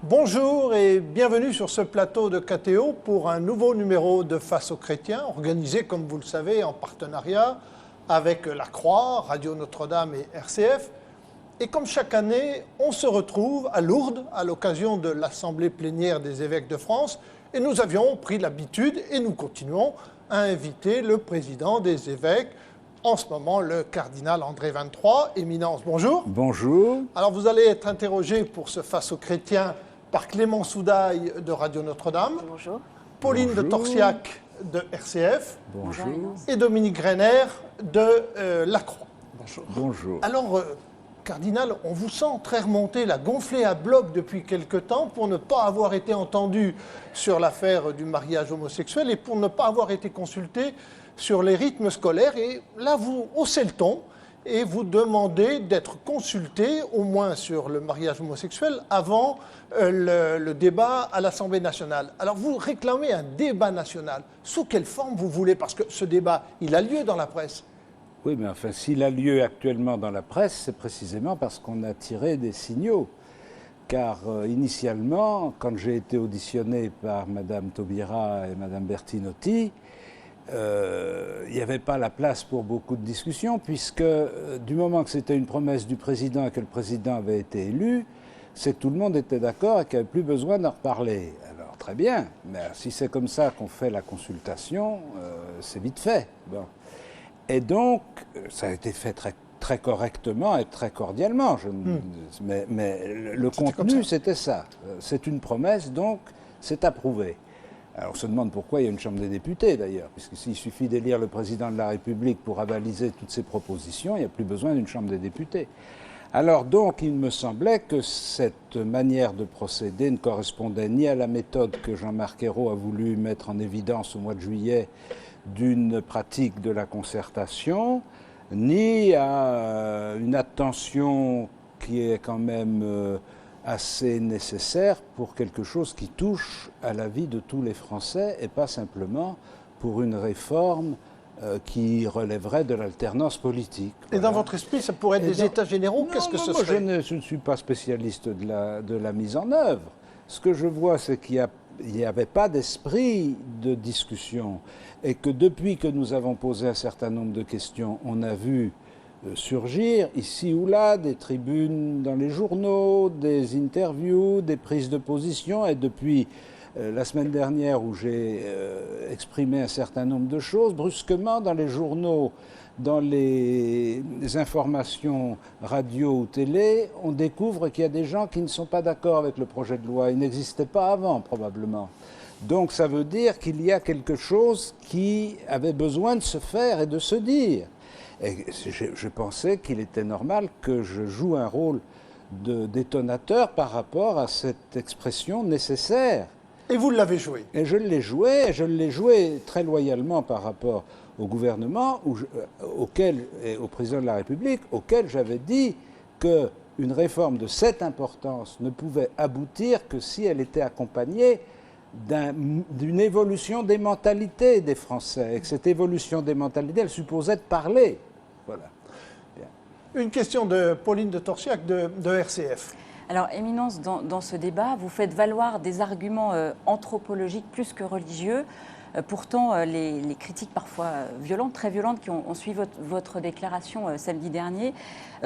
Bonjour et bienvenue sur ce plateau de KTO pour un nouveau numéro de Face aux chrétiens, organisé, comme vous le savez, en partenariat avec La Croix, Radio Notre-Dame et RCF. Et comme chaque année, on se retrouve à Lourdes à l'occasion de l'Assemblée plénière des évêques de France. Et nous avions pris l'habitude, et nous continuons, à inviter le président des évêques, en ce moment le cardinal André XXIII. Éminence, bonjour. Bonjour. Alors vous allez être interrogé pour ce Face aux chrétiens par Clément Soudaille de Radio Notre-Dame. Bonjour. Pauline Bonjour. de Torsiac de RCF. Bonjour. Et Dominique Renner de La Croix. Bonjour. Bonjour. Alors, cardinal, on vous sent très remonté, la gonflé à bloc depuis quelque temps pour ne pas avoir été entendu sur l'affaire du mariage homosexuel et pour ne pas avoir été consulté sur les rythmes scolaires. Et là, vous haussez le ton et vous demandez d'être consulté, au moins sur le mariage homosexuel, avant le débat à l'Assemblée nationale. Alors, vous réclamez un débat national. Sous quelle forme vous voulez? Parce que ce débat, il a lieu dans la presse. Oui, mais enfin, s'il a lieu actuellement dans la presse, c'est précisément parce qu'on a tiré des signaux. Car initialement, quand j'ai été auditionné par Mme Taubira et Mme Bertinotti, il n'y avait pas la place pour beaucoup de discussions, puisque du moment que c'était une promesse du président et que le président avait été élu, c'est que tout le monde était d'accord et qu'il n'y avait plus besoin d'en reparler. Alors très bien, mais si c'est comme ça qu'on fait la consultation, c'est vite fait. Bon. Et donc, ça a été fait très correctement et très cordialement. Mais le contenu, c'était ça. C'est une promesse, donc c'est approuvé. Alors on se demande pourquoi il y a une Chambre des députés d'ailleurs, puisque s'il suffit d'élire le président de la République pour avaliser toutes ces propositions, il n'y a plus besoin d'une Chambre des députés. Alors donc il me semblait que cette manière de procéder ne correspondait ni à la méthode que Jean-Marc Ayrault a voulu mettre en évidence au mois de juillet d'une pratique de la concertation, ni à une attention qui est quand même assez nécessaire pour quelque chose qui touche à la vie de tous les Français et pas simplement pour une réforme qui relèverait de l'alternance politique. Et dans votre esprit, ça pourrait être des États généraux? Qu'est-ce que ce serait? Je ne suis pas spécialiste de la mise en œuvre. Ce que je vois, c'est qu'il n'y avait pas d'esprit de discussion et que depuis que nous avons posé un certain nombre de questions, on a vu surgir ici ou là des tribunes dans les journaux, des interviews, des prises de position. Et depuis la semaine dernière où j'ai exprimé un certain nombre de choses, brusquement dans les journaux, dans les informations radio ou télé, on découvre qu'il y a des gens qui ne sont pas d'accord avec le projet de loi. Il n'existait pas avant, probablement. Donc ça veut dire qu'il y a quelque chose qui avait besoin de se faire et de se dire. Et je pensais qu'il était normal que je joue un rôle de détonateur par rapport à cette expression nécessaire. Et vous l'avez joué? Et je l'ai joué, et je l'ai joué très loyalement par rapport au gouvernement et au président de la République, auquel j'avais dit qu'une réforme de cette importance ne pouvait aboutir que si elle était accompagnée d'une évolution des mentalités des Français. Et que cette évolution des mentalités, elle supposait de parler. Voilà. Bien. Une question de Pauline de Torsiac de RCF. Alors, Éminence, dans ce débat, vous faites valoir des arguments anthropologiques plus que religieux. Pourtant, les critiques parfois violentes, très violentes, qui ont suivi votre déclaration samedi dernier,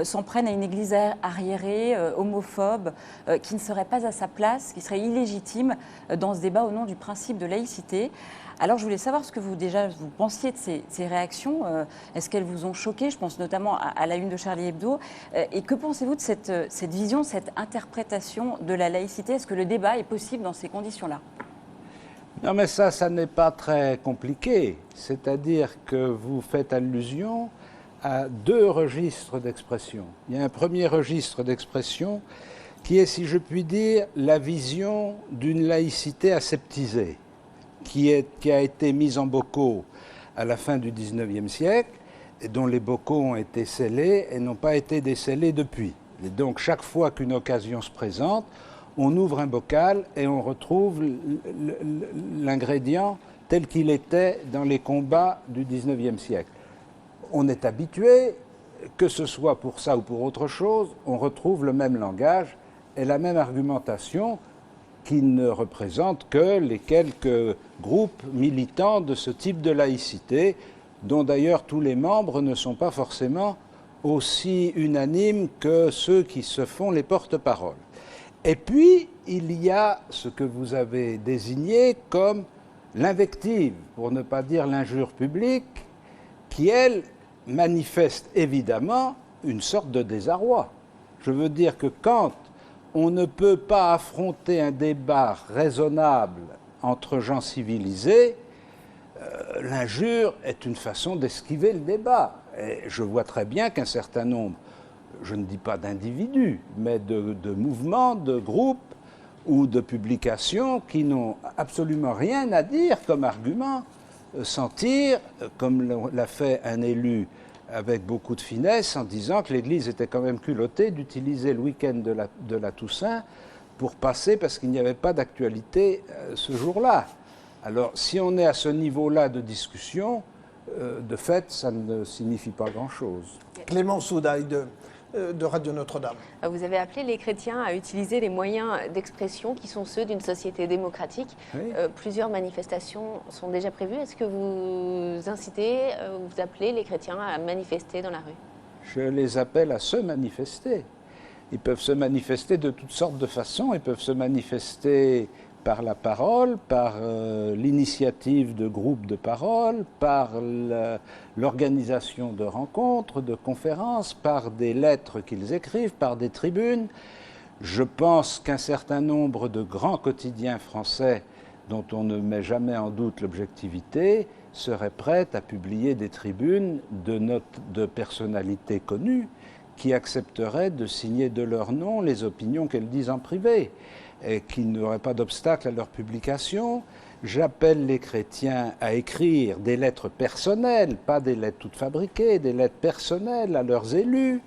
s'en prennent à une église arriérée, homophobe, qui ne serait pas à sa place, qui serait illégitime dans ce débat au nom du principe de laïcité. Alors, je voulais savoir ce que vous pensiez de ces réactions. Est-ce qu'elles vous ont choqué? Je pense notamment à la une de Charlie Hebdo. Et que pensez-vous de cette vision, cette interprétation de la laïcité? Est-ce que le débat est possible dans ces conditions-là? Non, mais ça n'est pas très compliqué. C'est-à-dire que vous faites allusion à deux registres d'expression. Il y a un premier registre d'expression qui est, si je puis dire, la vision d'une laïcité aseptisée, qui a été mise en bocaux à la fin du XIXe siècle, et dont les bocaux ont été scellés et n'ont pas été décellés depuis. Et donc, chaque fois qu'une occasion se présente, on ouvre un bocal et on retrouve l'ingrédient tel qu'il était dans les combats du XIXe siècle. On est habitué, que ce soit pour ça ou pour autre chose, on retrouve le même langage et la même argumentation qui ne représente que les quelques groupes militants de ce type de laïcité, dont d'ailleurs tous les membres ne sont pas forcément aussi unanimes que ceux qui se font les porte-paroles. Et puis, il y a ce que vous avez désigné comme l'invective, pour ne pas dire l'injure publique, qui, elle, manifeste évidemment une sorte de désarroi. Je veux dire que quand on ne peut pas affronter un débat raisonnable entre gens civilisés, l'injure est une façon d'esquiver le débat. Et je vois très bien qu'un certain nombre, je ne dis pas d'individus, mais de mouvements, de groupes ou de publications qui n'ont absolument rien à dire comme argument, s'en tirent, comme l'a fait un élu avec beaucoup de finesse, en disant que l'Église était quand même culottée d'utiliser le week-end de la Toussaint pour passer, parce qu'il n'y avait pas d'actualité ce jour-là. Alors, si on est à ce niveau-là de discussion, de fait, ça ne signifie pas grand-chose. Clément Soudaille de Radio Notre-Dame. Vous avez appelé les chrétiens à utiliser les moyens d'expression qui sont ceux d'une société démocratique. Oui. Plusieurs manifestations sont déjà prévues. Est-ce que vous incitez, vous appelez les chrétiens à manifester dans la rue? Je les appelle à se manifester. Ils peuvent se manifester de toutes sortes de façons. Ils peuvent se manifester par la parole, par l'initiative de groupes de parole, par l'organisation de rencontres, de conférences, par des lettres qu'ils écrivent, par des tribunes. Je pense qu'un certain nombre de grands quotidiens français, dont on ne met jamais en doute l'objectivité, seraient prêts à publier des tribunes de notes de personnalités connues qui accepteraient de signer de leur nom les opinions qu'elles disent en privé, et qui n'auraient pas d'obstacle à leur publication. J'appelle les chrétiens à écrire des lettres personnelles, pas des lettres toutes fabriquées, des lettres personnelles à leurs élus.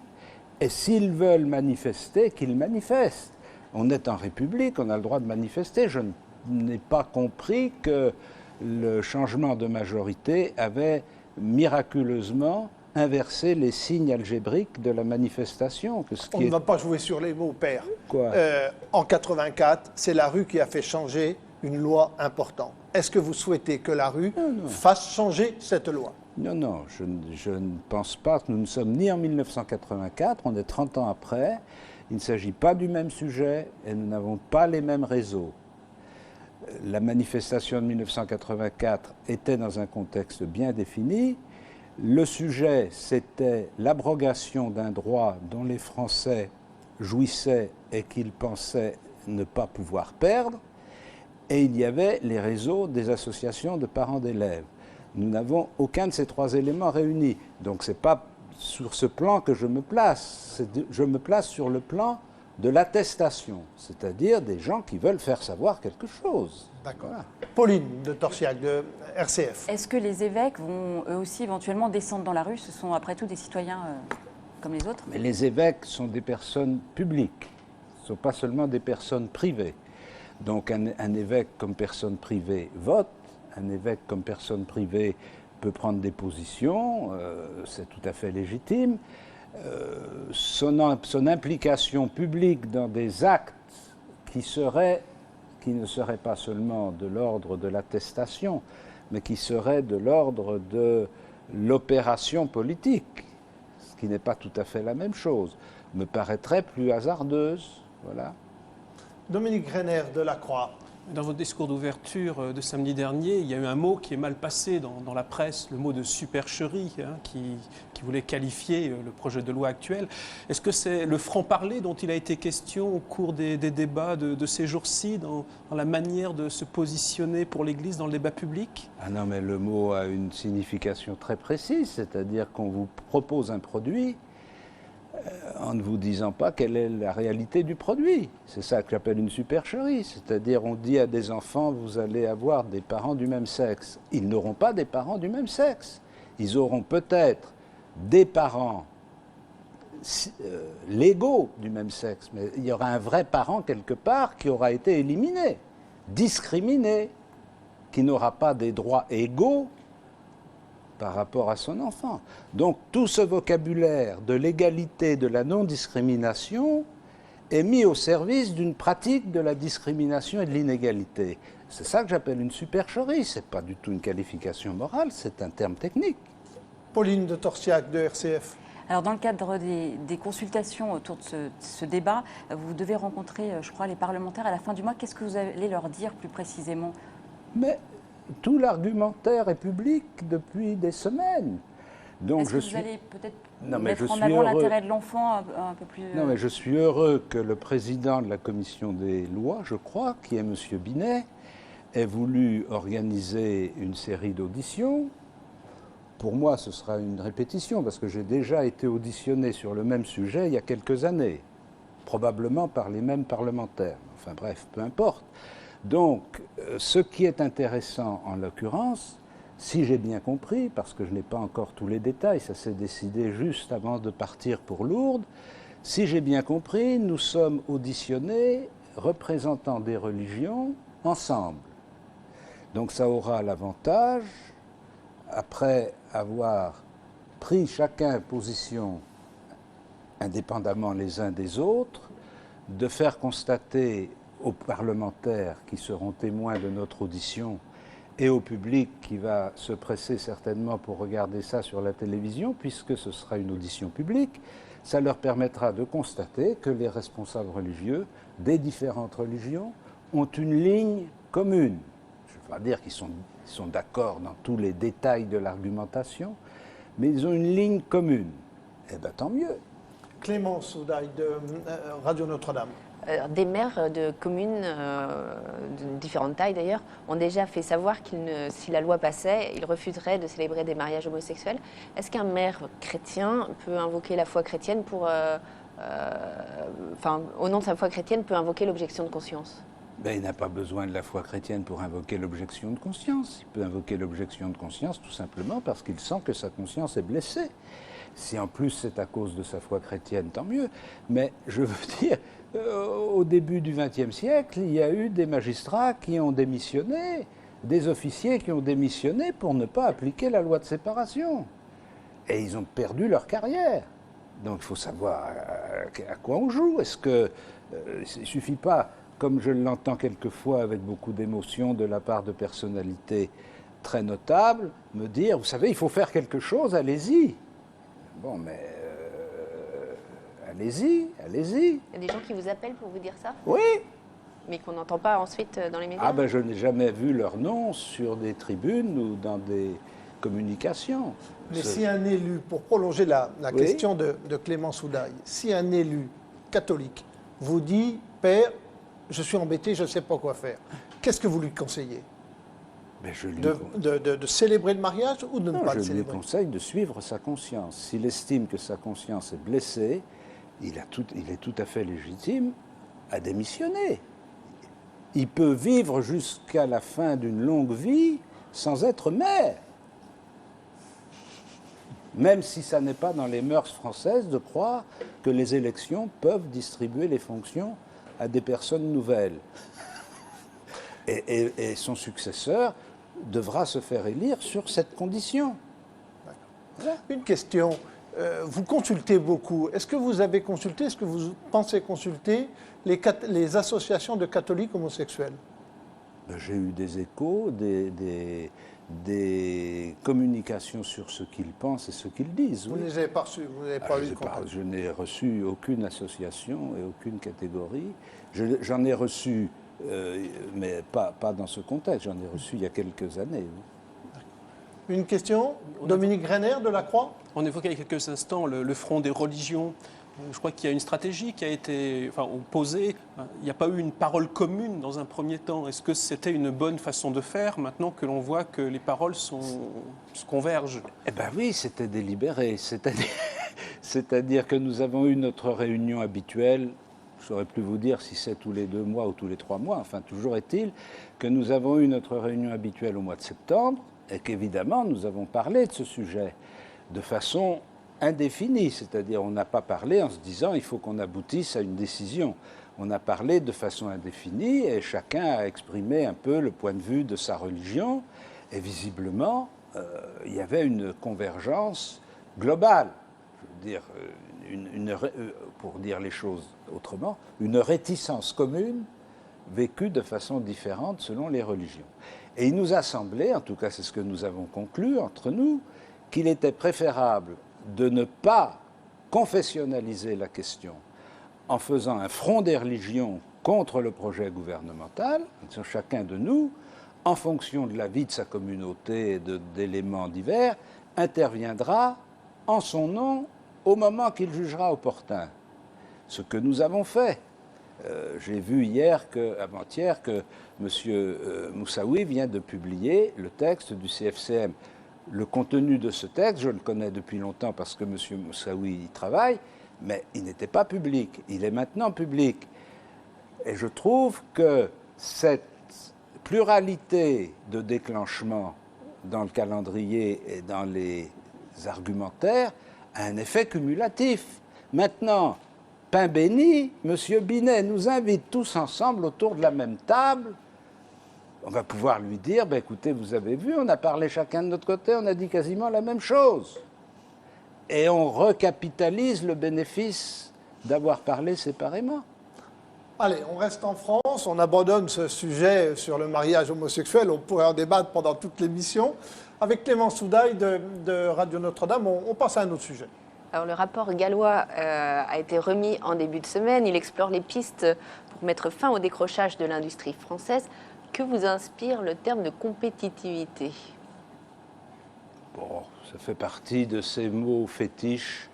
Et s'ils veulent manifester, qu'ils manifestent. On est en République, on a le droit de manifester. Je n'ai pas compris que le changement de majorité avait miraculeusement inverser les signes algébriques de la manifestation. On ne va pas jouer sur les mots, Père. Quoi ? En 84, c'est la rue qui a fait changer une loi importante. Est-ce que vous souhaitez que la rue fasse changer cette loi? Non, je ne pense pas. Nous ne sommes ni en 1984, on est 30 ans après. Il ne s'agit pas du même sujet et nous n'avons pas les mêmes réseaux. La manifestation de 1984 était dans un contexte bien défini. Le sujet, c'était l'abrogation d'un droit dont les Français jouissaient et qu'ils pensaient ne pas pouvoir perdre. Et il y avait les réseaux des associations de parents d'élèves. Nous n'avons aucun de ces trois éléments réunis. Donc ce n'est pas sur ce plan que je me place. Je me place sur le plan de l'attestation, c'est-à-dire des gens qui veulent faire savoir quelque chose. D'accord. Voilà. Pauline de Torsiac, de RCF. Est-ce que les évêques vont eux aussi éventuellement descendre dans la rue? Ce sont après tout des citoyens comme les autres. Mais les évêques sont des personnes publiques, ce ne sont pas seulement des personnes privées. Donc un évêque comme personne privée vote, un évêque comme personne privée peut prendre des positions, c'est tout à fait légitime. Son implication publique dans des actes qui ne seraient pas seulement de l'ordre de l'attestation, mais qui seraient de l'ordre de l'opération politique, ce qui n'est pas tout à fait la même chose, me paraîtrait plus hasardeuse. Voilà. Dominique Renner de la Croix. Dans votre discours d'ouverture de samedi dernier, il y a eu un mot qui est mal passé dans la presse, le mot de supercherie, qui voulait qualifier le projet de loi actuel. Est-ce que c'est le franc-parler dont il a été question au cours des débats de ces jours-ci, dans la manière de se positionner pour l'Église dans le débat public? Ah non, mais le mot a une signification très précise, c'est-à-dire qu'on vous propose un produit en ne vous disant pas quelle est la réalité du produit. C'est ça que j'appelle une supercherie. C'est-à-dire, on dit à des enfants, vous allez avoir des parents du même sexe. Ils n'auront pas des parents du même sexe. Ils auront peut-être des parents légaux du même sexe, mais il y aura un vrai parent quelque part qui aura été éliminé, discriminé, qui n'aura pas des droits égaux par rapport à son enfant. Donc tout ce vocabulaire de l'égalité, de la non-discrimination est mis au service d'une pratique de la discrimination et de l'inégalité. C'est ça que j'appelle une supercherie. Ce n'est pas du tout une qualification morale, c'est un terme technique. Pauline de Torsiac de RCF. Alors, dans le cadre des consultations autour de ce débat, vous devez rencontrer, je crois, les parlementaires à la fin du mois. Qu'est-ce que vous allez leur dire plus précisément? Mais tout l'argumentaire est public depuis des semaines. Donc Est-ce que vous allez peut-être mettre en suis avant heureux. l'intérêt de l'enfant un peu plus... Non, mais je suis heureux que le président de la commission des lois, je crois, qui est M. Binet, ait voulu organiser une série d'auditions. Pour moi, ce sera une répétition, parce que j'ai déjà été auditionné sur le même sujet il y a quelques années, probablement par les mêmes parlementaires. Enfin bref, peu importe. Donc, ce qui est intéressant en l'occurrence, si j'ai bien compris, parce que je n'ai pas encore tous les détails, ça s'est décidé juste avant de partir pour Lourdes, si j'ai bien compris, nous sommes auditionnés représentants des religions ensemble. Donc ça aura l'avantage, après avoir pris chacun position indépendamment les uns des autres, de faire constater aux parlementaires qui seront témoins de notre audition et au public qui va se presser certainement pour regarder ça sur la télévision, puisque ce sera une audition publique, ça leur permettra de constater que les responsables religieux des différentes religions ont une ligne commune. Je ne veux pas dire qu'ils sont d'accord dans tous les détails de l'argumentation, mais ils ont une ligne commune. Eh bien, tant mieux. Clémence Soudaille de Radio Notre-Dame. Des maires de communes de différentes tailles d'ailleurs ont déjà fait savoir si la loi passait, ils refuseraient de célébrer des mariages homosexuels. Est-ce qu'un maire chrétien peut invoquer la foi chrétienne au nom de sa foi chrétienne, peut invoquer l'objection de conscience? Il n'a pas besoin de la foi chrétienne pour invoquer l'objection de conscience. Il peut invoquer l'objection de conscience tout simplement parce qu'il sent que sa conscience est blessée. Si en plus c'est à cause de sa foi chrétienne, tant mieux. Mais je veux dire, au début du XXe siècle, il y a eu des magistrats qui ont démissionné, des officiers qui ont démissionné pour ne pas appliquer la loi de séparation. Et ils ont perdu leur carrière. Donc il faut savoir à quoi on joue. Est-ce que il ne suffit pas, comme je l'entends quelquefois avec beaucoup d'émotion de la part de personnalités très notables, me dire, vous savez, il faut faire quelque chose, allez-y. Bon, mais allez-y, allez-y. Il y a des gens qui vous appellent pour vous dire ça? Oui. Mais qu'on n'entend pas ensuite dans les médias? Je n'ai jamais vu leur nom sur des tribunes ou dans des communications. Mais si un élu, pour prolonger la question de Clémence Soudaille, si un élu catholique vous dit, Père, je suis embêté, je ne sais pas quoi faire, qu'est-ce que vous lui conseillez? De célébrer le mariage ou de ne pas le célébrer? Je lui conseille de suivre sa conscience. S'il estime que sa conscience est blessée, il est tout à fait légitime à démissionner. Il peut vivre jusqu'à la fin d'une longue vie sans être maire. Même si ça n'est pas dans les mœurs françaises de croire que les élections peuvent distribuer les fonctions à des personnes nouvelles. Et son successeur devra se faire élire sur cette condition. Voilà. Une question. Vous consultez beaucoup. Est-ce que vous avez consulté, est-ce que vous pensez consulter les associations de catholiques homosexuels? J'ai eu des échos, des communications sur ce qu'ils pensent et ce qu'ils disent. Vous ne les avez pas reçus, vous n'avez pas eu de contact? Je n'ai reçu aucune association et aucune catégorie. J'en ai reçu, mais pas dans ce contexte, j'en ai reçu il y a quelques années. Une question? Dominique Greiner de la Croix? On évoquait il y a quelques instants le front des religions. Je crois qu'il y a une stratégie qui a été posée. Il n'y a pas eu une parole commune dans un premier temps. Est-ce que c'était une bonne façon de faire maintenant que l'on voit que les paroles se convergent? Eh bien oui, c'était délibéré. C'est-à-dire que nous avons eu notre réunion habituelle. Je ne saurais plus vous dire si c'est tous les 2 mois ou tous les 3 mois. Enfin, toujours est-il que nous avons eu notre réunion habituelle au mois de septembre et qu'évidemment, nous avons parlé de ce sujet de façon indéfinie, c'est-à-dire on n'a pas parlé en se disant il faut qu'on aboutisse à une décision. On a parlé de façon indéfinie et chacun a exprimé un peu le point de vue de sa religion et visiblement il y avait une convergence globale. Je veux dire, pour dire les choses autrement, une réticence commune vécue de façon différente selon les religions. Et il nous a semblé, en tout cas c'est ce que nous avons conclu entre nous, qu'il était préférable de ne pas confessionnaliser la question en faisant un front des religions contre le projet gouvernemental, chacun de nous, en fonction de la vie de sa communauté et d'éléments divers, interviendra en son nom au moment qu'il jugera opportun. Ce que nous avons fait. J'ai vu avant-hier que M. Moussaoui vient de publier le texte du CFCM. Le contenu de ce texte, je le connais depuis longtemps parce que M. Moussaoui y travaille, mais il n'était pas public. Il est maintenant public. Et je trouve que cette pluralité de déclenchement dans le calendrier et dans les argumentaires a un effet cumulatif. Maintenant, pain béni, M. Binet nous invite tous ensemble autour de la même table. On va pouvoir lui dire, écoutez, vous avez vu, on a parlé chacun de notre côté, on a dit quasiment la même chose. Et on recapitalise le bénéfice d'avoir parlé séparément. Allez, on reste en France, on abandonne ce sujet sur le mariage homosexuel, on pourrait en débattre pendant toute l'émission. Avec Clément Soudaille de Radio Notre-Dame, on passe à un autre sujet. Alors, le rapport gallois a été remis en début de semaine. Il explore les pistes pour mettre fin au décrochage de l'industrie française. Que vous inspire le terme de compétitivité ? Bon, ça fait partie de ces mots fétiches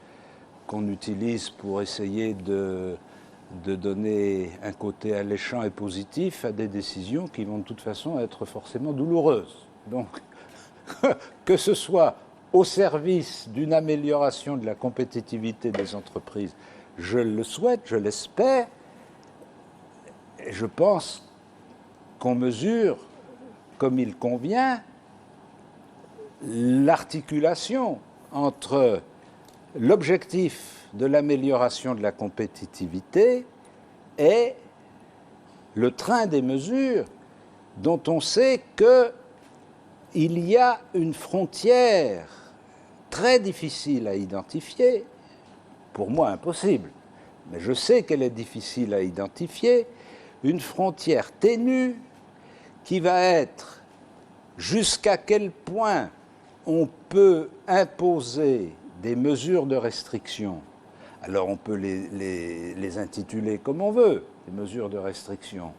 qu'on utilise pour essayer de donner un côté alléchant et positif à des décisions qui vont de toute façon être forcément douloureuses. Donc, que ce soit au service d'une amélioration de la compétitivité des entreprises, je le souhaite, je l'espère, et je pense qu'on mesure, comme il convient, l'articulation entre l'objectif de l'amélioration de la compétitivité et le train des mesures dont on sait qu'il y a une frontière très difficile à identifier, pour moi impossible, mais je sais qu'elle est difficile à identifier, une frontière ténue qui va être jusqu'à quel point on peut imposer des mesures de restriction. Alors on peut les intituler comme on veut, les mesures de restriction.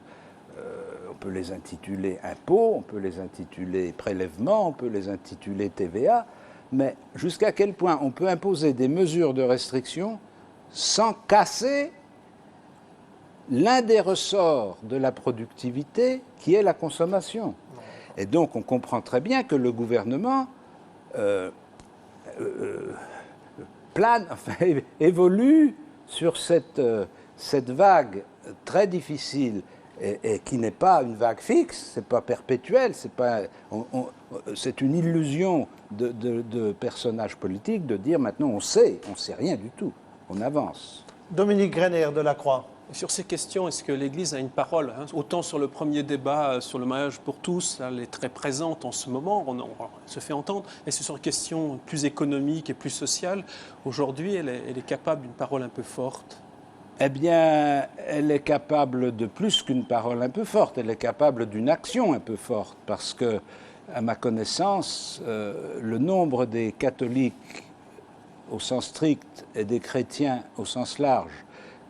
On peut les intituler impôts, on peut les intituler prélèvements, on peut les intituler TVA, mais jusqu'à quel point on peut imposer des mesures de restriction sans casser l'un des ressorts de la productivité qui est la consommation. Et donc on comprend très bien que le gouvernement évolue sur cette vague très difficile et qui n'est pas une vague fixe, c'est pas perpétuel, c'est une illusion de personnages politiques de dire maintenant on sait rien du tout, on avance. Dominique Greiner de la Croix. Sur ces questions, est-ce que l'Église a une parole ? Autant sur le premier débat sur le mariage pour tous, elle est très présente en ce moment, on se fait entendre. Et sur les questions plus économiques et plus sociales, aujourd'hui, elle est capable d'une parole un peu forte ? Eh bien, elle est capable de plus qu'une parole un peu forte, elle est capable d'une action un peu forte, parce que, à ma connaissance, le nombre des catholiques au sens strict et des chrétiens au sens large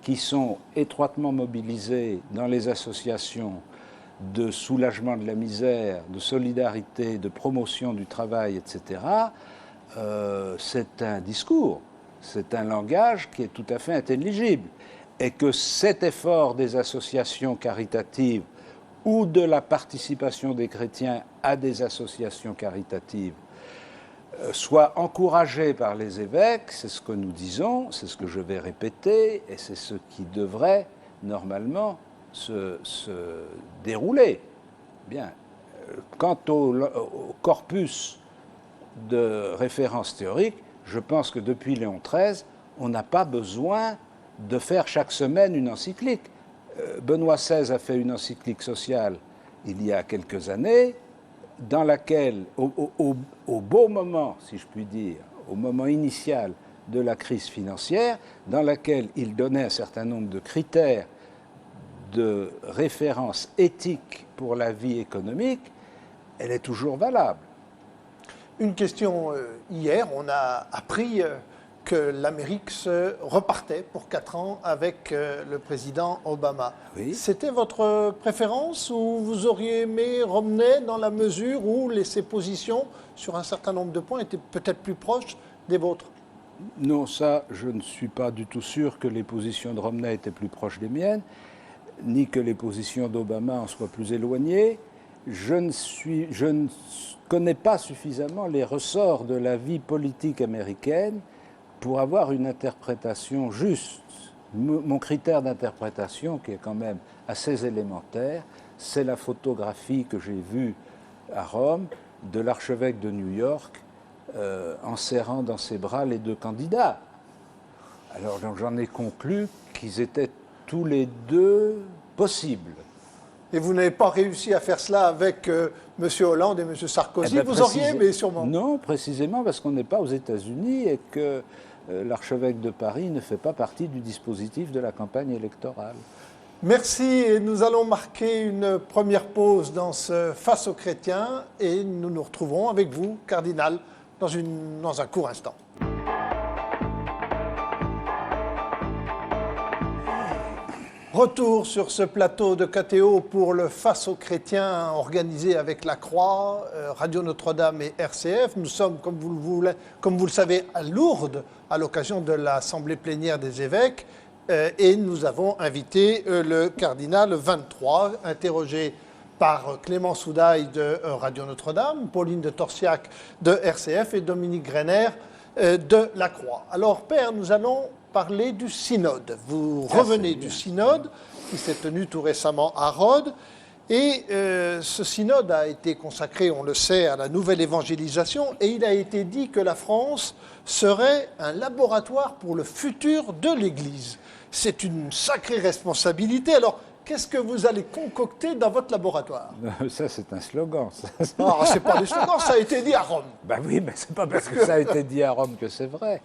qui sont étroitement mobilisés dans les associations de soulagement de la misère, de solidarité, de promotion du travail, etc., c'est un discours, c'est un langage qui est tout à fait intelligible. Et que cet effort des associations caritatives ou de la participation des chrétiens à des associations caritatives soit encouragé par les évêques, c'est ce que nous disons, c'est ce que je vais répéter, et c'est ce qui devrait normalement se dérouler. Bien. Quant au corpus de références théoriques, je pense que depuis Léon XIII, on n'a pas besoin de faire chaque semaine une encyclique. Benoît XVI a fait une encyclique sociale il y a quelques années, dans laquelle, au beau moment, si je puis dire, au moment initial de la crise financière, dans laquelle il donnait un certain nombre de critères de référence éthique pour la vie économique, elle est toujours valable. Une question, hier, on a appris que l'Amérique se repartait pour 4 ans avec le président Obama. Oui. C'était votre préférence ou vous auriez aimé Romney dans la mesure où ses positions sur un certain nombre de points étaient peut-être plus proches des vôtres? Non, ça, je ne suis pas du tout sûr que les positions de Romney étaient plus proches des miennes, ni que les positions d'Obama en soient plus éloignées. Je ne connais pas suffisamment les ressorts de la vie politique américaine pour avoir une interprétation juste. Mon critère d'interprétation, qui est quand même assez élémentaire, c'est la photographie que j'ai vue à Rome de l'archevêque de New York en serrant dans ses bras les 2 candidats. Alors j'en ai conclu qu'ils étaient tous les 2 possibles. Et vous n'avez pas réussi à faire cela avec M. Hollande et M. Sarkozy, vous auriez aimé sûrement. Non, précisément parce qu'on n'est pas aux États-Unis et que l'archevêque de Paris ne fait pas partie du dispositif de la campagne électorale. Merci, et nous allons marquer une première pause dans ce Face aux chrétiens et nous nous retrouverons avec vous, cardinal, dans un court instant. Retour sur ce plateau de KTO pour le Face aux chrétiens organisé avec la Croix, Radio Notre-Dame et RCF. Nous sommes, comme vous le savez, à Lourdes, à l'occasion de l'Assemblée plénière des évêques. Et nous avons invité le cardinal 23, interrogé par Clément Soudaille de Radio Notre-Dame, Pauline de Torsiac de RCF et Dominique Greiner de la Croix. Alors, Père, nous allons parler du synode. Vous revenez du synode qui s'est tenu tout récemment à Rhodes. Et ce synode a été consacré, on le sait, à la nouvelle évangélisation. Et il a été dit que la France serait un laboratoire pour le futur de l'Église. C'est une sacrée responsabilité. Alors, qu'est-ce que vous allez concocter dans votre laboratoire? Ça, c'est un slogan. Non, c'est pas des slogans, ça a été dit à Rome. Ben oui, mais c'est pas parce que ça a été dit à Rome que c'est vrai.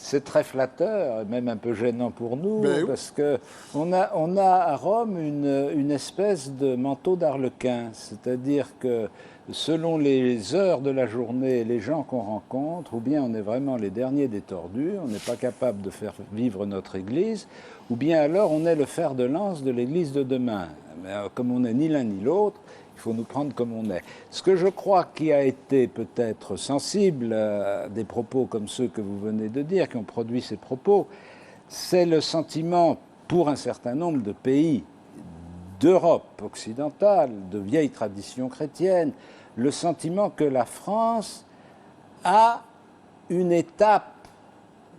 C'est très flatteur, même un peu gênant pour nous, parce qu'on a à Rome une espèce de manteau d'arlequin. C'est-à-dire que selon les heures de la journée et les gens qu'on rencontre, ou bien on est vraiment les derniers des tordus, on n'est pas capable de faire vivre notre Église, ou bien alors on est le fer de lance de l'Église de demain. Mais comme on n'est ni l'un ni l'autre, il faut nous prendre comme on est. Ce que je crois qui a été peut-être sensible à des propos comme ceux que vous venez de dire, qui ont produit ces propos, c'est le sentiment pour un certain nombre de pays d'Europe occidentale, de vieilles traditions chrétiennes, le sentiment que la France a une étape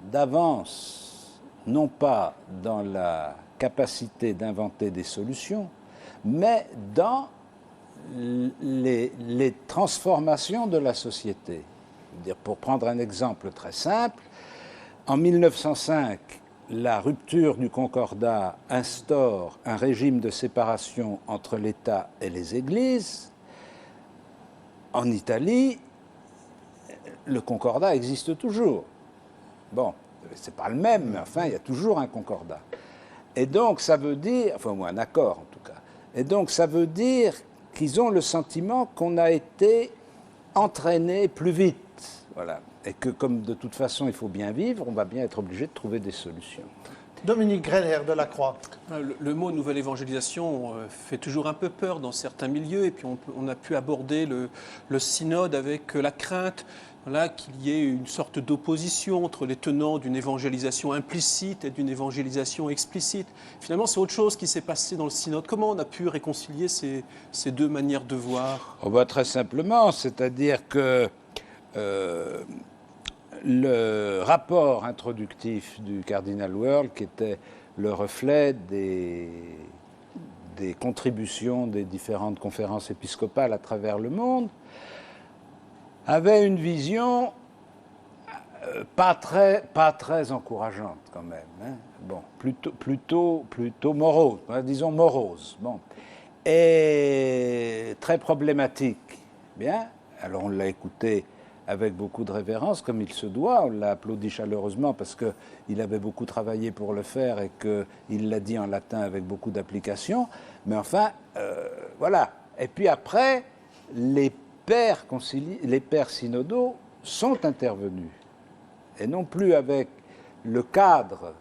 d'avance, non pas dans la capacité d'inventer des solutions, mais dans les transformations de la société. Pour prendre un exemple très simple, en 1905, la rupture du Concordat instaure un régime de séparation entre l'État et les Églises. En Italie, le Concordat existe toujours. Bon, c'est pas le même, mais enfin, il y a toujours un Concordat. Et donc, ça veut dire, enfin, ou un accord en tout cas, et donc ça veut dire qu'ils ont le sentiment qu'on a été entraîné plus vite. Voilà. Et que comme de toute façon il faut bien vivre, on va bien être obligé de trouver des solutions. Dominique Greiner de la Croix. Le mot nouvelle évangélisation fait toujours un peu peur dans certains milieux, et puis on a pu aborder le synode avec la crainte qu'il y ait une sorte d'opposition entre les tenants d'une évangélisation implicite et d'une évangélisation explicite. Finalement, c'est autre chose qui s'est passé dans le synode. Comment on a pu réconcilier ces 2 manières de voir? Très simplement, c'est-à-dire que le rapport introductif du cardinal Wuerl, qui était le reflet des contributions des différentes conférences épiscopales à travers le monde, avait une vision pas très encourageante quand même, hein. Bon, plutôt morose, disons morose, bon, et très problématique. Bien, alors on l'a écouté avec beaucoup de révérence, comme il se doit. On l'a applaudi chaleureusement parce qu'il avait beaucoup travaillé pour le faire et qu'il l'a dit en latin avec beaucoup d'application. Mais enfin, voilà. Et puis après, les pères synodaux sont intervenus. Et non plus avec le cadre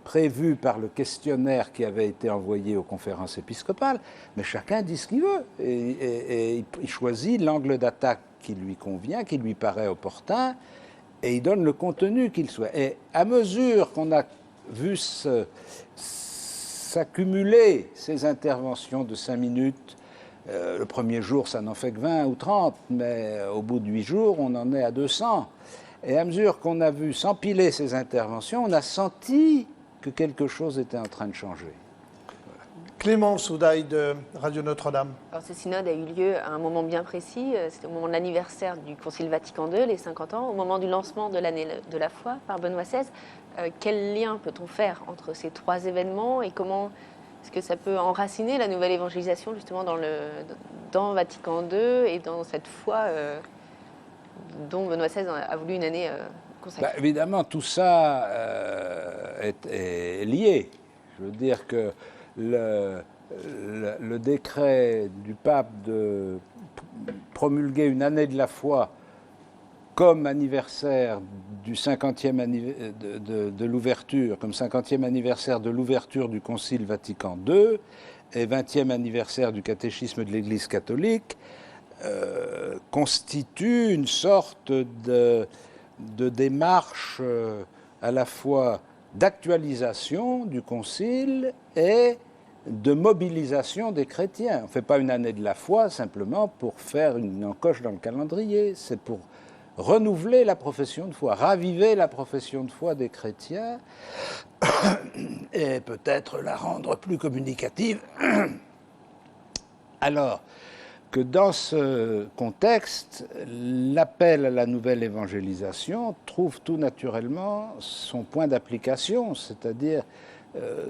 prévu par le questionnaire qui avait été envoyé aux conférences épiscopales, mais chacun dit ce qu'il veut. Et il choisit l'angle d'attaque qui lui convient, qui lui paraît opportun, et il donne le contenu qu'il souhaite. Et à mesure qu'on a vu s'accumuler ces interventions de 5 minutes, le premier jour, ça n'en fait que 20 ou 30, mais au bout de 8 jours, on en est à 200. Et à mesure qu'on a vu s'empiler ces interventions, on a senti que quelque chose était en train de changer. Voilà. Clément Soudaille de Radio Notre-Dame. Alors ce synode a eu lieu à un moment bien précis, c'était au moment de l'anniversaire du Concile Vatican II, les 50 ans, au moment du lancement de l'année de la foi par Benoît XVI. Quel lien peut-on faire entre ces 3 événements et comment est-ce que ça peut enraciner la nouvelle évangélisation justement dans Vatican II et dans cette foi dont Benoît XVI a voulu une année consacrée? Évidemment, tout ça est lié. Je veux dire que le décret du pape de promulguer une année de la foi comme anniversaire du 50e de l'ouverture, comme 50e anniversaire de l'ouverture du Concile Vatican II et 20e anniversaire du catéchisme de l'Église catholique, constitue une sorte de démarche à la fois d'actualisation du Concile et de mobilisation des chrétiens. On ne fait pas une année de la foi simplement pour faire une encoche dans le calendrier, c'est pour renouveler la profession de foi, raviver la profession de foi des chrétiens et peut-être la rendre plus communicative. Alors que dans ce contexte, l'appel à la nouvelle évangélisation trouve tout naturellement son point d'application, c'est-à-dire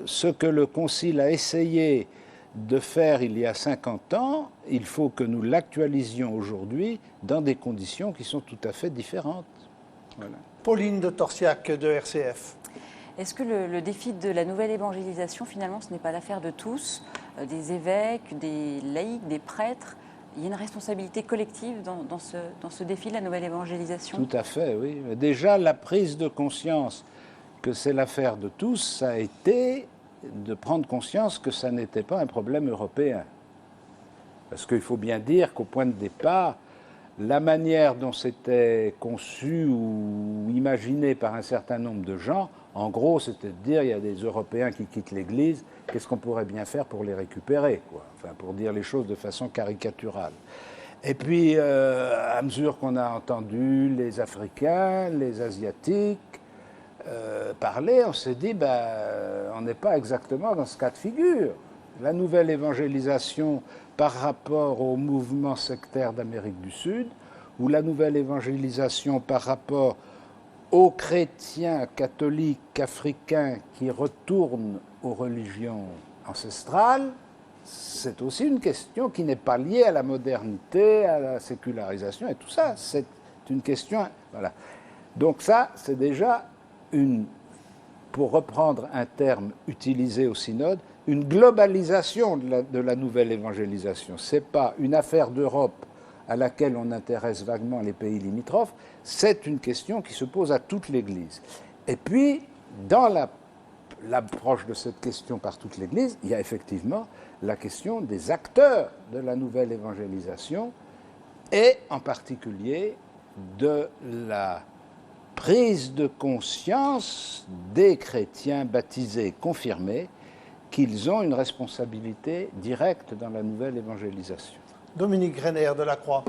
ce que le Concile a essayé de faire il y a 50 ans, il faut que nous l'actualisions aujourd'hui dans des conditions qui sont tout à fait différentes. Voilà. Pauline de Torsiac de RCF. Est-ce que le défi de la nouvelle évangélisation, finalement, ce n'est pas l'affaire de tous, des évêques, des laïcs, des prêtres? Il y a une responsabilité collective dans ce défi de la nouvelle évangélisation? Tout à fait, oui. Déjà, la prise de conscience que c'est l'affaire de tous, ça a été de prendre conscience que ça n'était pas un problème européen. Parce qu'il faut bien dire qu'au point de départ, la manière dont c'était conçu ou imaginé par un certain nombre de gens, en gros, c'était de dire il y a des Européens qui quittent l'Église, qu'est-ce qu'on pourrait bien faire pour les récupérer, quoi. Enfin, pour dire les choses de façon caricaturale. Et puis, à mesure qu'on a entendu les Africains, les Asiatiques parler, on s'est dit, on n'est pas exactement dans ce cas de figure. La nouvelle évangélisation par rapport au mouvement sectaire d'Amérique du Sud, ou la nouvelle évangélisation par rapport aux chrétiens catholiques africains qui retournent aux religions ancestrales, c'est aussi une question qui n'est pas liée à la modernité, à la sécularisation et tout ça. C'est une question... Voilà. Donc ça, c'est déjà pour reprendre un terme utilisé au synode, une globalisation de la nouvelle évangélisation. Ce n'est pas une affaire d'Europe à laquelle on intéresse vaguement les pays limitrophes, c'est une question qui se pose à toute l'Église. Et puis, dans l'approche de cette question par toute l'Église, il y a effectivement la question des acteurs de la nouvelle évangélisation et en particulier de la prise de conscience des chrétiens baptisés, confirmés, qu'ils ont une responsabilité directe dans la nouvelle évangélisation. Dominique Greiner de la Croix.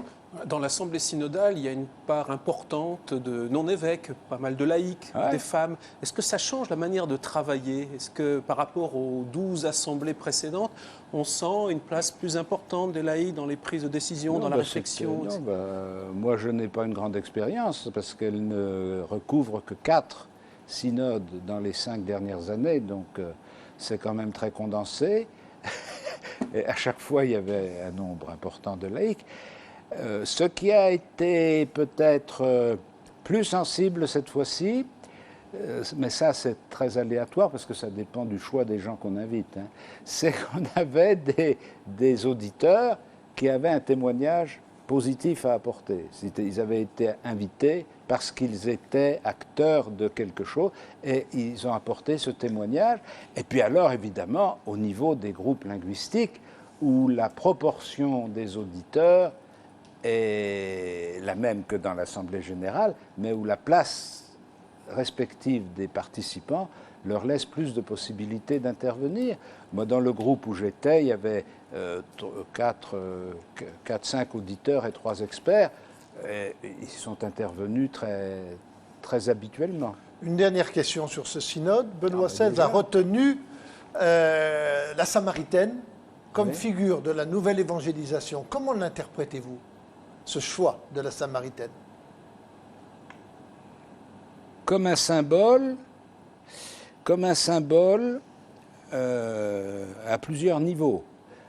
Dans l'Assemblée synodale, il y a une part importante de non-évêques, pas mal de laïcs, des femmes. Est-ce que ça change la manière de travailler? Est-ce que par rapport aux 12 assemblées précédentes, on sent une place plus importante des laïcs dans les prises de décision, dans la réflexion? Moi, je n'ai pas une grande expérience parce qu'elle ne recouvre que 4 synodes dans les 5 dernières années, donc c'est quand même très condensé. Et à chaque fois, il y avait un nombre important de laïcs. Ce qui a été peut-être plus sensible cette fois-ci, mais ça c'est très aléatoire parce que ça dépend du choix des gens qu'on invite, hein, c'est qu'on avait des auditeurs qui avaient un témoignage positif à apporter. Ils avaient été invités parce qu'ils étaient acteurs de quelque chose et ils ont apporté ce témoignage. Et puis alors, évidemment, au niveau des groupes linguistiques, où la proportion des auditeurs est la même que dans l'Assemblée générale, mais où la place respective des participants leur laisse plus de possibilités d'intervenir. Moi, dans le groupe où j'étais, il y avait 4-5 auditeurs et 3 experts. Et ils sont intervenus très habituellement. Une dernière question sur ce synode. Benoît XVI a retenu la Samaritaine comme figure de la nouvelle évangélisation. Comment l'interprétez-vous, ce choix de la Samaritaine? Comme un symbole à plusieurs niveaux.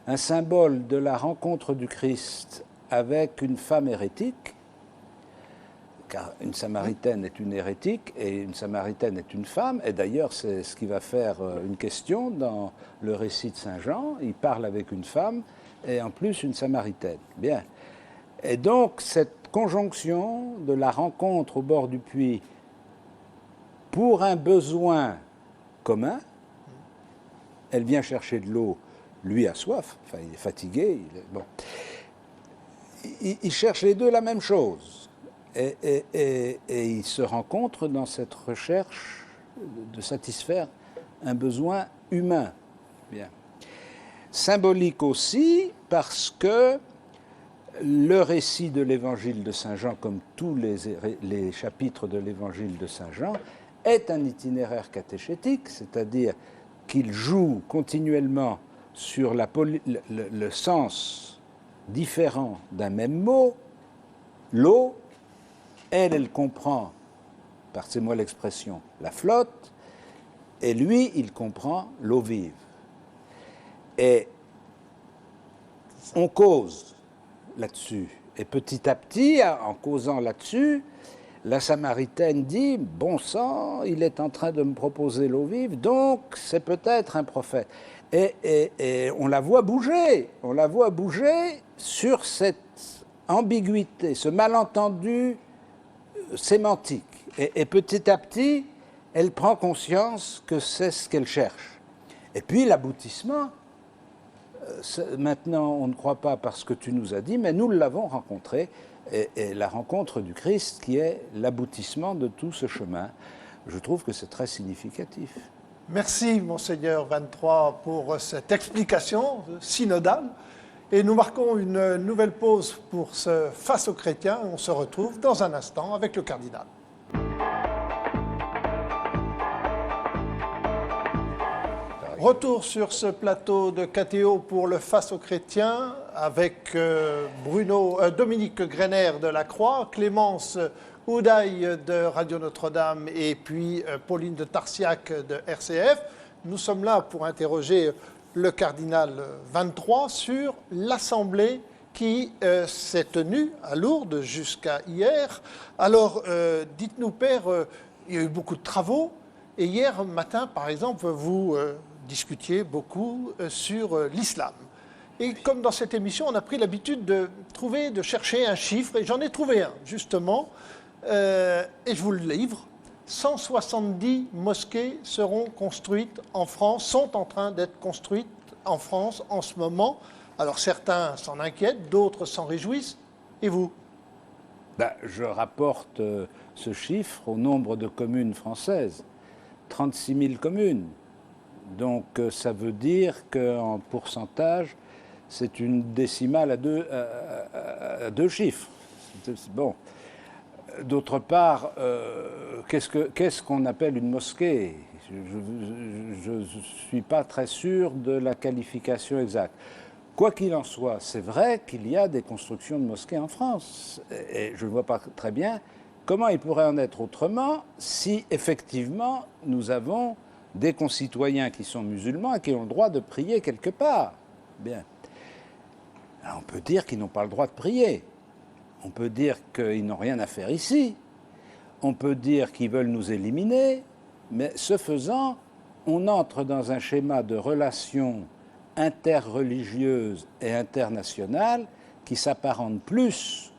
Un symbole de la rencontre du Christ avec une femme hérétique, car une Samaritaine est une hérétique et une Samaritaine est une femme, et d'ailleurs c'est ce qui va faire une question dans le récit de Saint Jean. Il parle avec une femme et en plus une Samaritaine. Bien. Et donc cette conjonction de la rencontre au bord du puits pour un besoin commun, elle vient chercher de l'eau, lui a soif, enfin il est fatigué, ils cherchent les deux la même chose. Et ils se rencontrent dans cette recherche de satisfaire un besoin humain. Bien. Symbolique aussi parce que le récit de l'évangile de Saint Jean, comme tous les chapitres de l'évangile de Saint Jean, est un itinéraire catéchétique, c'est-à-dire qu'il joue continuellement sur le sens différent d'un même mot. L'eau, elle comprend, passez-moi l'expression, la flotte, et lui, il comprend l'eau vive. Et on cause là-dessus. Et petit à petit, en causant là-dessus, la Samaritaine dit « Bon sang, il est en train de me proposer l'eau vive, donc c'est peut-être un prophète. » Et on la voit bouger sur cette ambiguïté, ce malentendu sémantique. Et petit à petit, elle prend conscience que c'est ce qu'elle cherche. Et puis l'aboutissement, maintenant on ne croit pas parce que tu nous as dit, mais nous l'avons rencontré, et la rencontre du Christ qui est l'aboutissement de tout ce chemin. Je trouve que c'est très significatif. Merci, Monseigneur 23, pour cette explication synodale. Et nous marquons une nouvelle pause pour ce Face aux chrétiens. On se retrouve dans un instant avec le cardinal. Retour sur ce plateau de KTO pour le Face aux chrétiens avec Dominique Greiner de la Croix, Clémence Oudaille de Radio Notre-Dame et puis Pauline de Tarsiac de RCF. Nous sommes là pour interroger le cardinal 23 sur l'assemblée qui s'est tenue à Lourdes jusqu'à hier. Alors, dites-nous, Père, il y a eu beaucoup de travaux et hier matin, par exemple, vous discutiez beaucoup sur l'islam. Et comme dans cette émission, on a pris l'habitude de chercher un chiffre, et j'en ai trouvé un, justement, et je vous le livre. 170 mosquées seront construites en France, sont en train d'être construites en France en ce moment. Alors certains s'en inquiètent, d'autres s'en réjouissent. Et vous? Je rapporte ce chiffre au nombre de communes françaises. 36 000 communes. Donc ça veut dire qu'en pourcentage, c'est une décimale à deux chiffres. Bon. D'autre part, qu'est-ce qu'on appelle une mosquée? Je ne suis pas très sûr de la qualification exacte. Quoi qu'il en soit, c'est vrai qu'il y a des constructions de mosquées en France. Et je ne vois pas très bien comment il pourrait en être autrement si, effectivement, nous avons des concitoyens qui sont musulmans et qui ont le droit de prier quelque part. Bien. Alors, on peut dire qu'ils n'ont pas le droit de prier. On peut dire qu'ils n'ont rien à faire ici. On peut dire qu'ils veulent nous éliminer. Mais ce faisant, on entre dans un schéma de relations interreligieuses et internationales qui s'apparente plus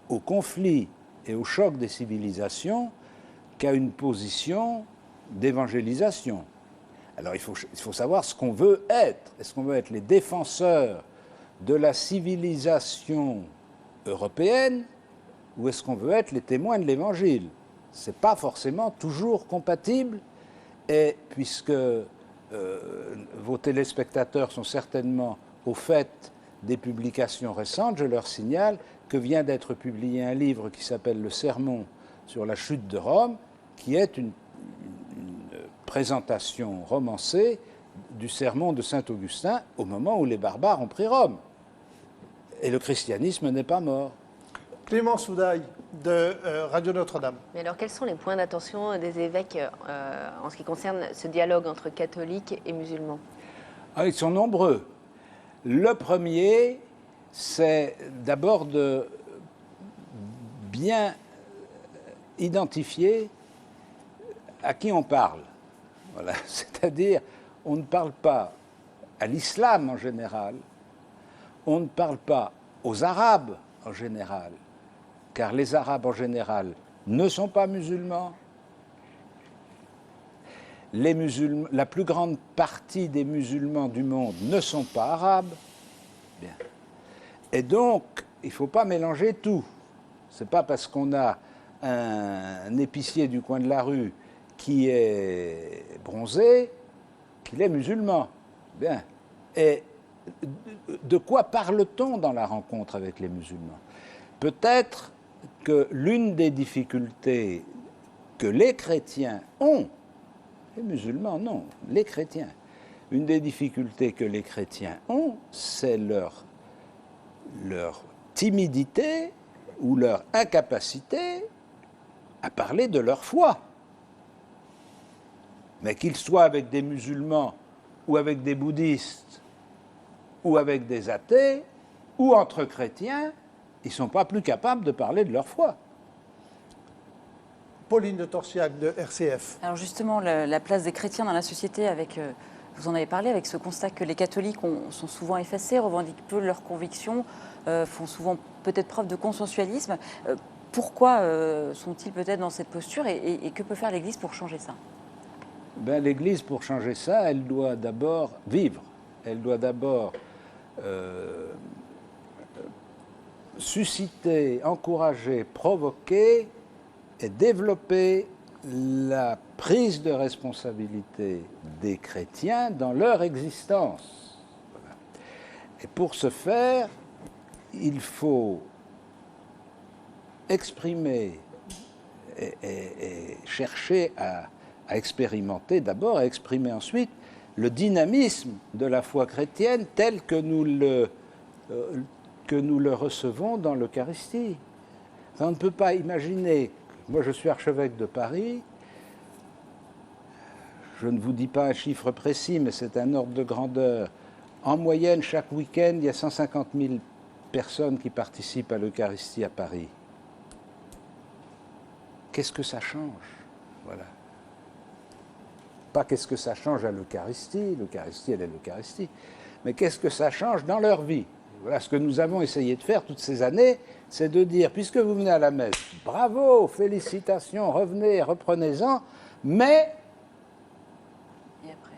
au conflit et au choc des civilisations qu'à une position d'évangélisation. Alors il faut savoir ce qu'on veut être. Est-ce qu'on veut être les défenseurs de la civilisation européenne ou est-ce qu'on veut être les témoins de l'Évangile? Ce n'est pas forcément toujours compatible et puisque vos téléspectateurs sont certainement au fait des publications récentes, je leur signale que vient d'être publié un livre qui s'appelle « Le Sermon sur la chute de Rome », qui est une présentation romancée du sermon de saint Augustin au moment où les barbares ont pris Rome. Et le christianisme n'est pas mort. Clément Soudaille de Radio Notre-Dame. Mais alors, quels sont les points d'attention des évêques en ce qui concerne ce dialogue entre catholiques et musulmans? Ils sont nombreux. Le premier, c'est d'abord de bien identifier à qui on parle. Voilà. C'est-à-dire, on ne parle pas à l'islam en général, on ne parle pas aux Arabes en général, car les Arabes en général ne sont pas musulmans. La plus grande partie des musulmans du monde ne sont pas arabes. Bien. Et donc, il ne faut pas mélanger tout. Ce n'est pas parce qu'on a un épicier du coin de la rue qui est bronzé qu'il est musulman. Bien. Et de quoi parle-t-on dans la rencontre avec les musulmans? Peut-être que l'une des difficultés que les chrétiens ont, les musulmans non, les chrétiens, une des difficultés que les chrétiens ont, c'est leur timidité ou leur incapacité à parler de leur foi. Mais qu'ils soient avec des musulmans ou avec des bouddhistes ou avec des athées ou entre chrétiens, ils ne sont pas plus capables de parler de leur foi. Pauline de Torsiac de RCF. Alors justement, la place des chrétiens dans la société, vous en avez parlé, avec ce constat que les catholiques sont souvent effacés, revendiquent peu leurs convictions, font souvent peut-être preuve de consensualisme. Pourquoi sont-ils peut-être dans cette posture et que peut faire l'Église pour changer ça? L'Église, pour changer ça, elle doit d'abord vivre. Elle doit d'abord susciter, encourager, provoquer et développer la prise de responsabilité des chrétiens dans leur existence. Voilà. Et pour ce faire, il faut exprimer et chercher à expérimenter d'abord, à exprimer ensuite le dynamisme de la foi chrétienne tel que nous le recevons dans l'Eucharistie. On ne peut pas imaginer, moi je suis archevêque de Paris, je ne vous dis pas un chiffre précis, mais c'est un ordre de grandeur. En moyenne, chaque week-end, il y a 150 000 personnes qui participent à l'Eucharistie à Paris. Qu'est-ce que ça change? Voilà. Pas qu'est-ce que ça change à l'Eucharistie, l'Eucharistie, elle est l'Eucharistie, mais qu'est-ce que ça change dans leur vie? Voilà, ce que nous avons essayé de faire toutes ces années, c'est de dire, puisque vous venez à la messe, bravo, félicitations, revenez, reprenez-en, mais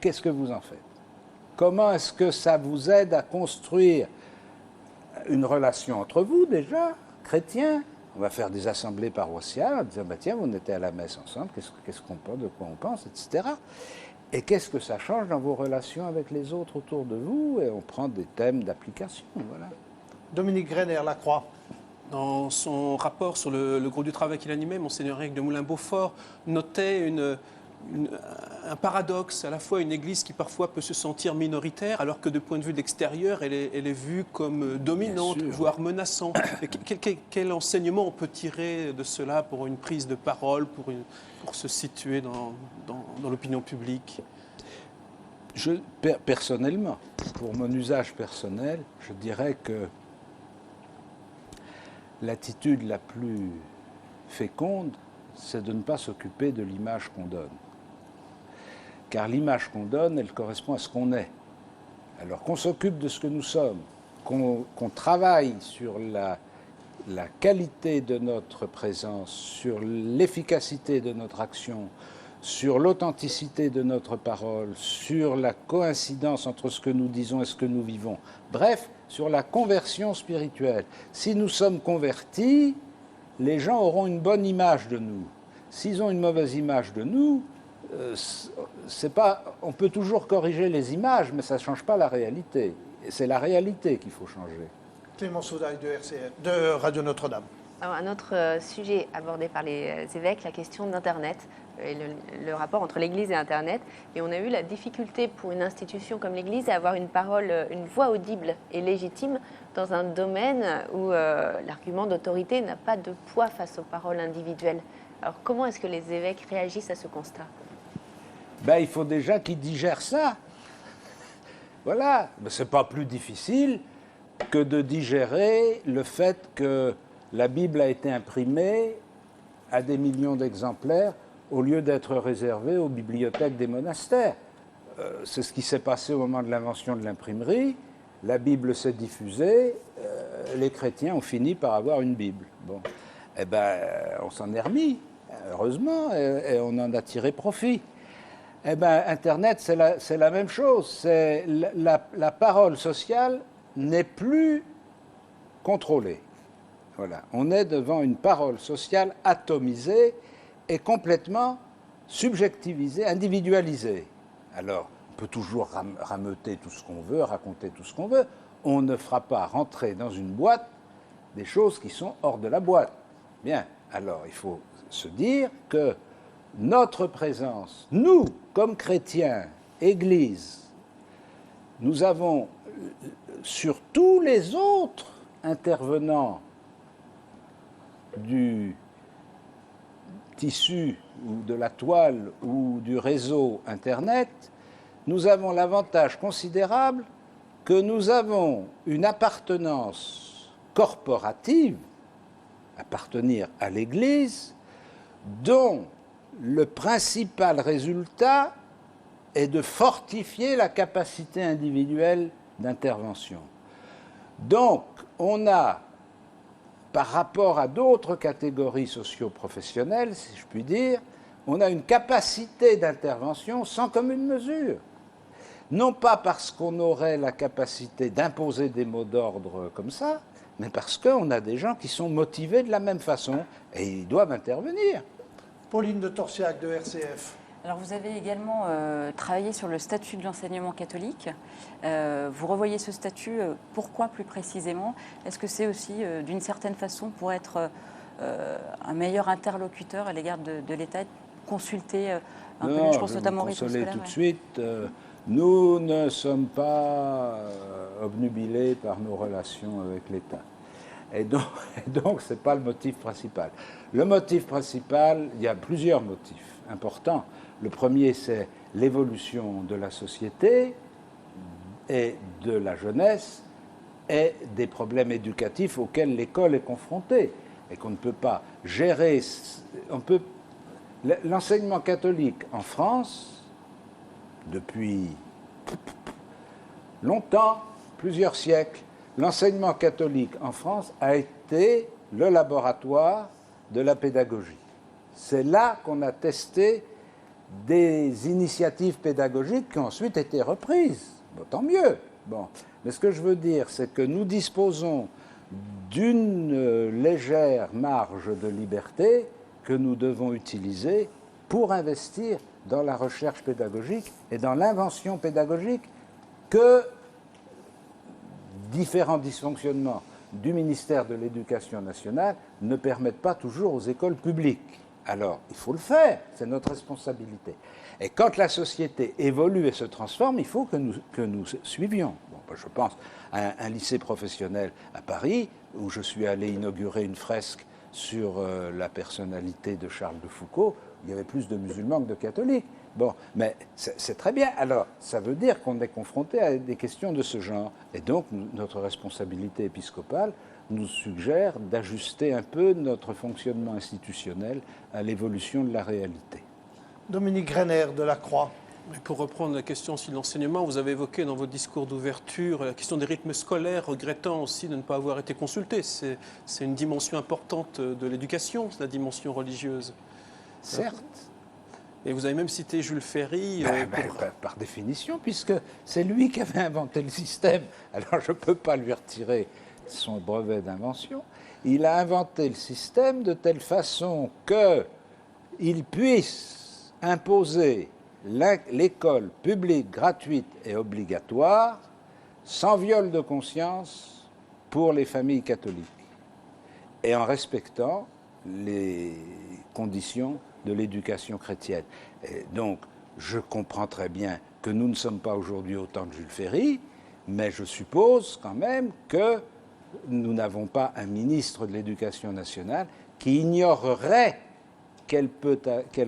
qu'est-ce que vous en faites? Comment est-ce que ça vous aide à construire une relation entre vous, déjà, chrétiens? On va faire des assemblées paroissiales en disant, tiens, on était à la messe ensemble, qu'est-ce qu'on pense, de quoi on pense, etc. Et qu'est-ce que ça change dans vos relations avec les autres autour de vous? Et on prend des thèmes d'application, voilà. Dominique Greiner, La Croix. Dans son rapport sur le groupe du travail qu'il animait, Monseigneur Éric de Moulin-Beaufort notait un paradoxe, à la fois une église qui parfois peut se sentir minoritaire, alors que de point de vue de l'extérieur, elle est vue comme dominante, voire menaçante. Quel enseignement on peut tirer de cela pour une prise de parole, pour se situer dans l'opinion publique? Personnellement, pour mon usage personnel, je dirais que l'attitude la plus féconde, c'est de ne pas s'occuper de l'image qu'on donne. Car l'image qu'on donne, elle correspond à ce qu'on est. Alors qu'on s'occupe de ce que nous sommes, qu'on travaille sur la qualité de notre présence, sur l'efficacité de notre action, sur l'authenticité de notre parole, sur la coïncidence entre ce que nous disons et ce que nous vivons. Bref, sur la conversion spirituelle. Si nous sommes convertis, les gens auront une bonne image de nous. S'ils ont une mauvaise image de nous, on peut toujours corriger les images, mais ça ne change pas la réalité. Et c'est la réalité qu'il faut changer. Clément Saudaille de Radio Notre-Dame. Alors, un autre sujet abordé par les évêques, la question d'Internet, et le rapport entre l'Église et Internet. Et on a eu la difficulté pour une institution comme l'Église à avoir une parole, une voix audible et légitime dans un domaine où l'argument d'autorité n'a pas de poids face aux paroles individuelles. Alors comment est-ce que les évêques réagissent à ce constat ? Il faut déjà qu'ils digèrent ça. Voilà, ce n'est pas plus difficile que de digérer le fait que la Bible a été imprimée à des millions d'exemplaires au lieu d'être réservée aux bibliothèques des monastères. C'est ce qui s'est passé au moment de l'invention de l'imprimerie. La Bible s'est diffusée, les chrétiens ont fini par avoir une Bible. Bon, on s'en est remis, heureusement, et on en a tiré profit. Internet, c'est la même chose. C'est la parole sociale n'est plus contrôlée. Voilà. On est devant une parole sociale atomisée et complètement subjectivisée, individualisée. Alors, on peut toujours rameuter tout ce qu'on veut, raconter tout ce qu'on veut. On ne fera pas rentrer dans une boîte des choses qui sont hors de la boîte. Bien, alors il faut se dire que notre présence, nous, comme chrétiens, Église, nous avons, sur tous les autres intervenants du tissu ou de la toile ou du réseau Internet, nous avons l'avantage considérable que nous avons une appartenance corporative, appartenir à l'Église, dont le principal résultat est de fortifier la capacité individuelle d'intervention. Donc, on a, par rapport à d'autres catégories socio-professionnelles, si je puis dire, on a une capacité d'intervention sans commune mesure. Non pas parce qu'on aurait la capacité d'imposer des mots d'ordre comme ça, mais parce qu'on a des gens qui sont motivés de la même façon et ils doivent intervenir. Pauline de Torsiac de RCF. Alors vous avez également travaillé sur le statut de l'enseignement catholique. Vous revoyez ce statut, pourquoi plus précisément ? Est-ce que c'est aussi d'une certaine façon pour être un meilleur interlocuteur à l'égard de l'État, consulter un peu, je pense notamment au rythme scolaire, tout de suite, nous ne sommes pas obnubilés par nos relations avec l'État. Et donc ce n'est pas le motif principal. Le motif principal, il y a plusieurs motifs importants. Le premier, c'est l'évolution de la société et de la jeunesse et des problèmes éducatifs auxquels l'école est confrontée et qu'on ne peut pas gérer. L'enseignement catholique en France, depuis longtemps, plusieurs siècles, l'enseignement catholique en France a été le laboratoire de la pédagogie. C'est là qu'on a testé des initiatives pédagogiques qui ont ensuite été reprises. Bon, tant mieux. Bon. Mais ce que je veux dire, c'est que nous disposons d'une légère marge de liberté que nous devons utiliser pour investir dans la recherche pédagogique et dans l'invention pédagogique que différents dysfonctionnements du ministère de l'Éducation nationale ne permettent pas toujours aux écoles publiques. Alors, il faut le faire, c'est notre responsabilité. Et quand la société évolue et se transforme, il faut que nous suivions. Bon, je pense à un lycée professionnel à Paris, où je suis allé inaugurer une fresque sur la personnalité de Charles de Foucault. Il y avait plus de musulmans que de catholiques. Bon, mais c'est très bien. Alors, ça veut dire qu'on est confronté à des questions de ce genre. Et donc, notre responsabilité épiscopale nous suggère d'ajuster un peu notre fonctionnement institutionnel à l'évolution de la réalité. Dominique Greiner de la Croix. Mais pour reprendre la question aussi de l'enseignement, vous avez évoqué dans votre discours d'ouverture la question des rythmes scolaires, regrettant aussi de ne pas avoir été consulté. C'est une dimension importante de l'éducation, la dimension religieuse. Certes. Et vous avez même cité Jules Ferry. Par définition, puisque c'est lui qui avait inventé le système. Alors je ne peux pas lui retirer son brevet d'invention. Il a inventé le système de telle façon qu'il puisse imposer l'école publique, gratuite et obligatoire, sans viol de conscience pour les familles catholiques, et en respectant les conditions de l'éducation chrétienne. Et donc, je comprends très bien que nous ne sommes pas aujourd'hui au temps de Jules Ferry, mais je suppose quand même que nous n'avons pas un ministre de l'Éducation nationale qui ignorerait quel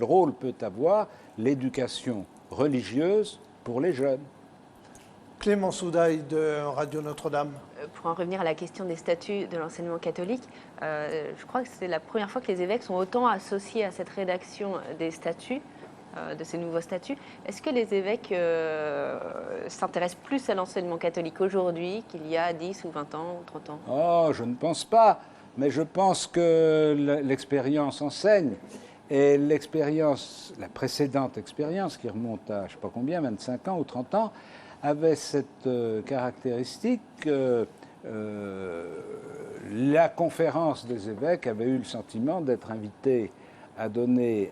rôle peut avoir l'éducation religieuse pour les jeunes. Clément Soudaille de Radio Notre-Dame. Pour en revenir à la question des statuts de l'enseignement catholique, je crois que c'est la première fois que les évêques sont autant associés à cette rédaction des statuts, de ces nouveaux statuts. Est-ce que les évêques s'intéressent plus à l'enseignement catholique aujourd'hui qu'il y a 10 ou 20 ans ou 30 ans? Oh, je ne pense pas, mais je pense que l'expérience enseigne. Et l'expérience, la précédente expérience, qui remonte à je ne sais pas combien, 25 ans ou 30 ans, avait cette caractéristique que la conférence des évêques avait eu le sentiment d'être invitée à donner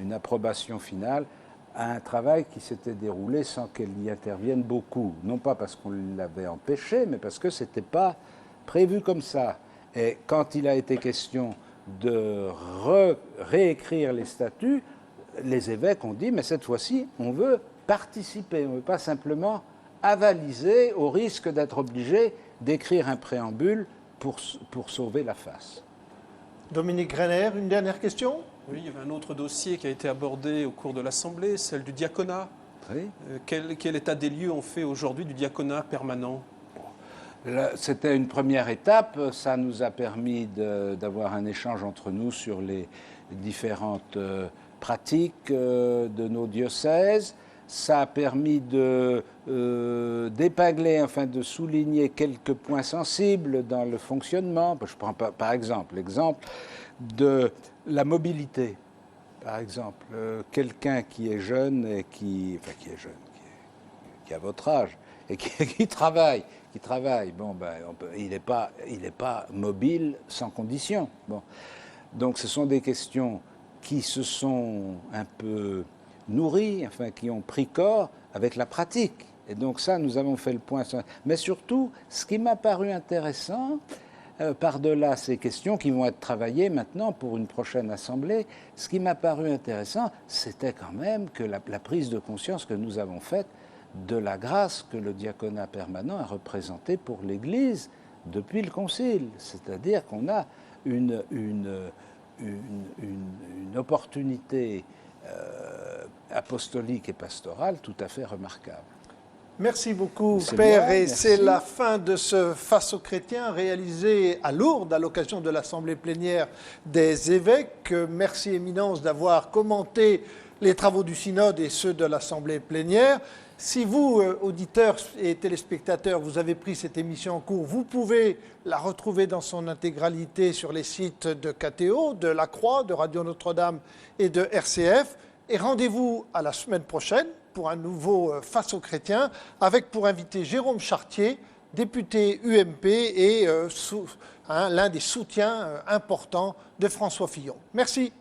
une approbation finale à un travail qui s'était déroulé sans qu'elle y intervienne beaucoup. Non pas parce qu'on l'avait empêché, mais parce que ce n'était pas prévu comme ça. Et quand il a été question de réécrire les statuts, les évêques ont dit, mais cette fois-ci, on veut participer, on ne veut pas simplement avaliser au risque d'être obligé d'écrire un préambule pour sauver la face. Dominique Greiner, une dernière question? Oui, il y avait un autre dossier qui a été abordé au cours de l'Assemblée, celle du diaconat. Oui. Quel état des lieux on fait aujourd'hui du diaconat permanent? C'était une première étape, ça nous a permis d'avoir un échange entre nous sur les différentes pratiques de nos diocèses. Ça a permis d'épingler, enfin de souligner quelques points sensibles dans le fonctionnement. Je prends par exemple l'exemple de la mobilité. Par exemple, quelqu'un qui est jeune et qui a votre âge et qui travaille. Bon, il n'est pas mobile sans condition. Bon. Donc ce sont des questions qui se sont un peu nourries, enfin qui ont pris corps avec la pratique. Et donc ça, nous avons fait le point. Mais surtout, ce qui m'a paru intéressant, par-delà ces questions qui vont être travaillées maintenant pour une prochaine assemblée, ce qui m'a paru intéressant, c'était quand même que la prise de conscience que nous avons faite de la grâce que le diaconat permanent a représentée pour l'Église depuis le Concile. C'est-à-dire qu'on a une opportunité apostolique et pastorale tout à fait remarquable. Merci beaucoup, Père. Et c'est la fin de ce Face aux chrétiens réalisé à Lourdes à l'occasion de l'Assemblée plénière des évêques. Merci, Éminence, d'avoir commenté les travaux du synode et ceux de l'Assemblée plénière. Si vous, auditeurs et téléspectateurs, vous avez pris cette émission en cours, vous pouvez la retrouver dans son intégralité sur les sites de KTO, de La Croix, de Radio Notre-Dame et de RCF. Et rendez-vous à la semaine prochaine pour un nouveau Face aux chrétiens, avec pour invité Jérôme Chartier, député UMP et l'un des soutiens importants de François Fillon. Merci.